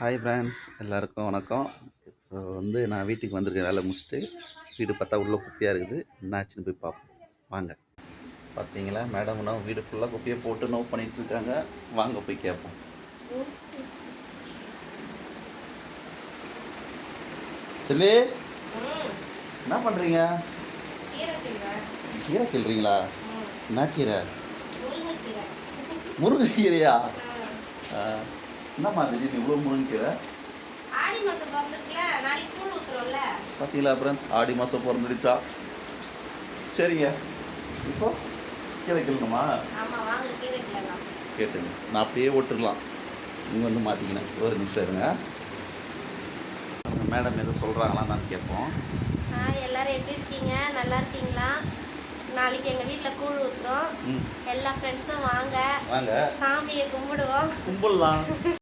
Hi friends, எல்லாருக்கும் வணக்கம். இப்போ நான் வீட்டுக்கு வந்திருக்கேன். வேலை முடிச்சுட்டு வீடு பார்த்தா உள்ளே குப்பையாக இருக்குது. என்னாச்சுன்னு போய் பார்ப்போம் வாங்க. பார்த்தீங்களா மேடம், வீடு ஃபுல்லாக குப்பையை போட்டு நோட் பண்ணிகிட்டு இருக்காங்க. வாங்க போய் கேட்போம். செல்வி, என்ன பண்ணுறீங்க? கீரை கிள்றீங்களா? என்ன கீரை? முருங்கைக்கீரையா? என்னம்மா திடீர்னு இவ்வளோ முருங்கைக்கீரை? பார்த்தீங்களா ஃப்ரெண்ட்ஸ், ஆடி மாதம் பிறந்துருச்சா? சரிங்க, இப்போ கீரை கிள்ளணுமா? கேட்டுங்க, நான் அப்படியே ஓட்டுருக்கலாம். நீங்கள் மாட்டிக்கினேன். ஒரு நிமிஷம் இருங்க. மேடம் எதுவும் சொல்கிறாங்களா நான் கேட்போம். எல்லாரும் எப்படி இருக்கீங்க? நல்லா இருக்கீங்களா? நாளைக்கு எங்கள் வீட்டில் கூழ் ஊற்றுறோம். எல்லா ஃப்ரெண்ட்ஸும் வாங்க, சாமியை கும்பிடுவோம். கும்பிடலாம்.